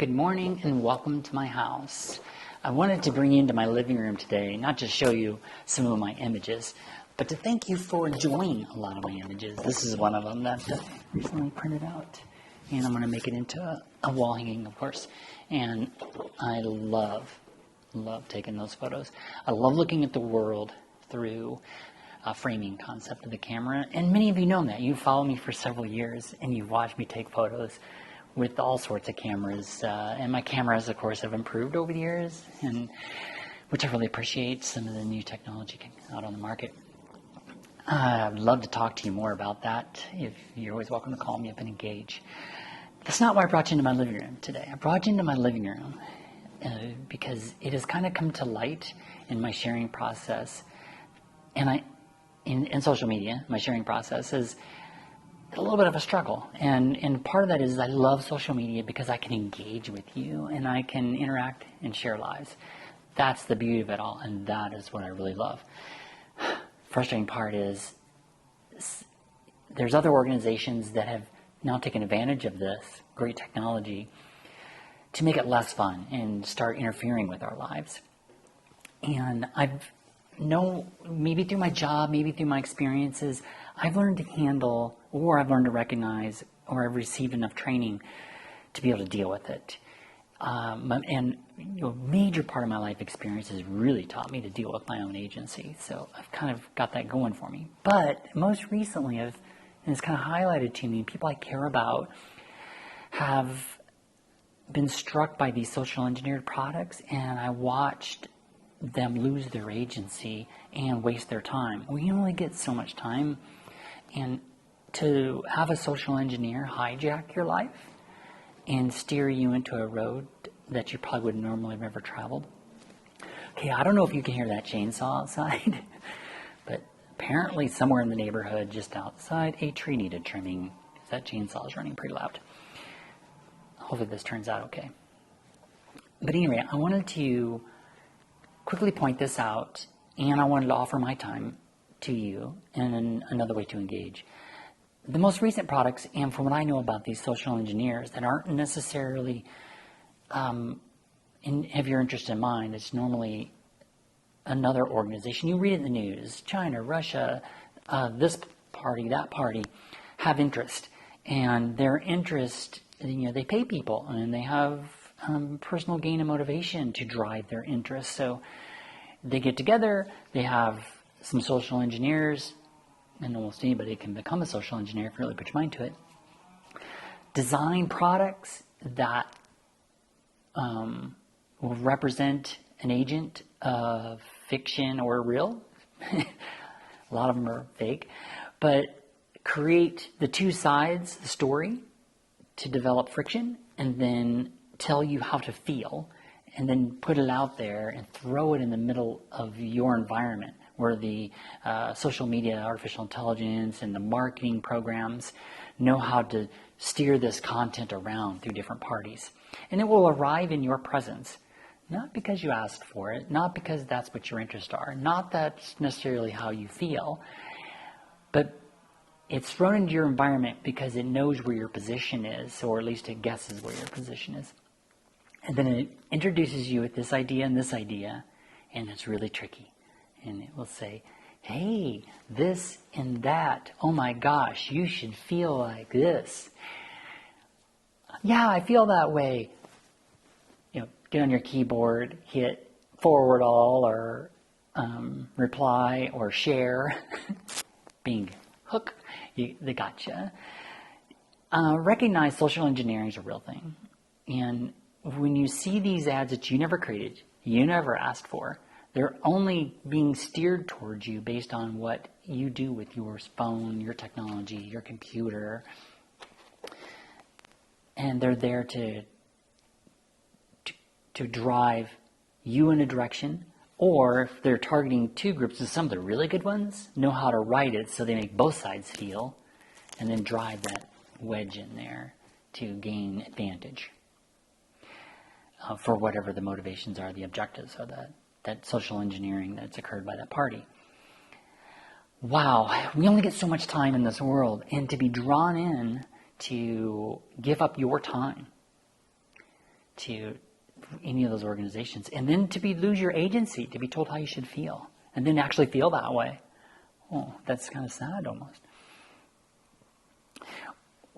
Good morning and welcome to my house. I wanted to bring you into my living room today, not just show you some of my images, but to thank you for enjoying a lot of my images. This is one of them that I recently printed out, and I'm going to make it into a wall hanging, of course. And I love taking those photos. I love looking at the world through a framing concept of the camera, and many of you know that. You followed me for several years, and you've watched me take photos with all sorts of cameras, and my cameras, of course, have improved over the years, and which I really appreciate some of the new technology out on the market. I'd love to talk to you more about that. If you're always welcome to call me up and engage. That's not why I brought you into my living room today. I brought you into my living room because it has kind of come to light in my sharing process, and in social media, my sharing process is a little bit of a struggle, and part of that is I love social media because I can engage with you and I can interact and share lives. That's the beauty of it all, and that is what I really love. Frustrating part is there's other organizations that have now taken advantage of this great technology to make it less fun and start interfering with our lives. And maybe through my job, maybe through my experiences, I've learned to handle, or I've learned to recognize, or I've received enough training to be able to deal with it. And a major part of my life experience has really taught me to deal with my own agency. So I've kind of got that going for me. But most recently, and it's kind of highlighted to me, people I care about have been struck by these social engineered products, and I watched them lose their agency and waste their time. We only get so much time, and to have a social engineer hijack your life and steer you into a road that you probably would normally have never traveled. Okay, I don't know if you can hear that chainsaw outside, but apparently somewhere in the neighborhood just outside a tree needed trimming. That chainsaw is running pretty loud. Hopefully this turns out okay. But anyway, I wanted to quickly point this out, and I wanted to offer my time to you and another way to engage. The most recent products, and from what I know about these social engineers that aren't necessarily have your interest in mind, it's normally another organization. You read it in the news, China, Russia, this party, that party, have interest. And their interest, they pay people, and they have personal gain and motivation to drive their interests. So they get together, they have some social engineers, and almost anybody can become a social engineer if you really put your mind to it, design products that will represent an agent of fiction or real. A lot of them are fake, but create the two sides, the story, to develop friction, and then tell you how to feel, and then put it out there and throw it in the middle of your environment where the social media, artificial intelligence, and the marketing programs know how to steer this content around through different parties. And it will arrive in your presence, not because you asked for it, not because that's what your interests are, not that's necessarily how you feel, but it's thrown into your environment because it knows where your position is, or at least it guesses where your position is. And then it introduces you with this idea, and it's really tricky. And it will say, hey, this and that, oh my gosh, you should feel like this. Yeah, I feel that way. Get on your keyboard, hit forward all, or reply, or share. Bing, hook, they gotcha. Recognize social engineering is a real thing. And when you see these ads that you never created, you never asked for, they're only being steered towards you based on what you do with your phone, your technology, your computer. And they're there to drive you in a direction, or if they're targeting two groups, and some of the really good ones know how to write it so they make both sides feel, and then drive that wedge in there to gain advantage for whatever the motivations are, the objectives are, that social engineering that's occurred by that party. Wow, we only get so much time in this world, and to be drawn in to give up your time to any of those organizations, and then to lose your agency, to be told how you should feel, and then actually feel that way. Oh, that's kind of sad almost.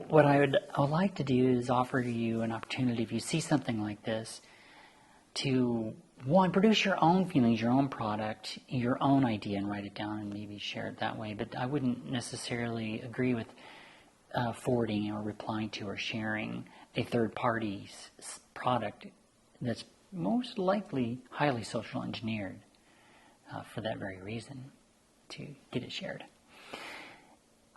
What I would like to do is offer you an opportunity, if you see something like this, to, one, produce your own feelings, your own product, your own idea, and write it down and maybe share it that way. But I wouldn't necessarily agree with forwarding or replying to or sharing a third party's product that's most likely highly social engineered for that very reason, to get it shared.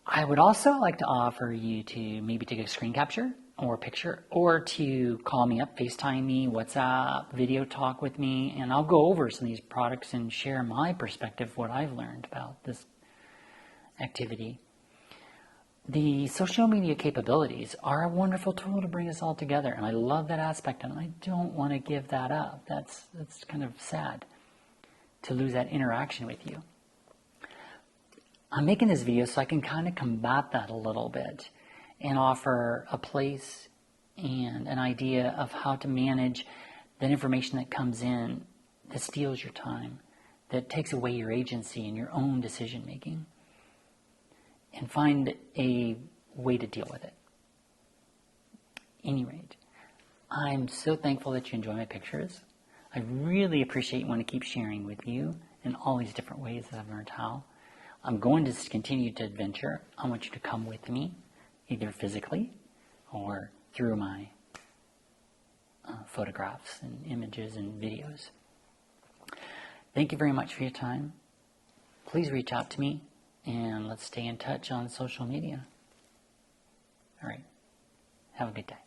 I would also like to offer you to maybe take a screen capture or a picture, or to call me up, FaceTime me, WhatsApp, video talk with me, and I'll go over some of these products and share my perspective, what I've learned about this activity. The social media capabilities are a wonderful tool to bring us all together, and I love that aspect, and I don't want to give that up. That's kind of sad to lose that interaction with you. I'm making this video so I can kind of combat that a little bit and offer a place and an idea of how to manage that information that comes in that steals your time, that takes away your agency and your own decision making, and find a way to deal with it. At any rate, I'm so thankful that you enjoy my pictures. I really appreciate you want to keep sharing with you in all these different ways that I've learned how. I'm going to continue to adventure. I want you to come with me, either physically or through my photographs and images and videos. Thank you very much for your time. Please reach out to me, and let's stay in touch on social media. All right. Have a good day.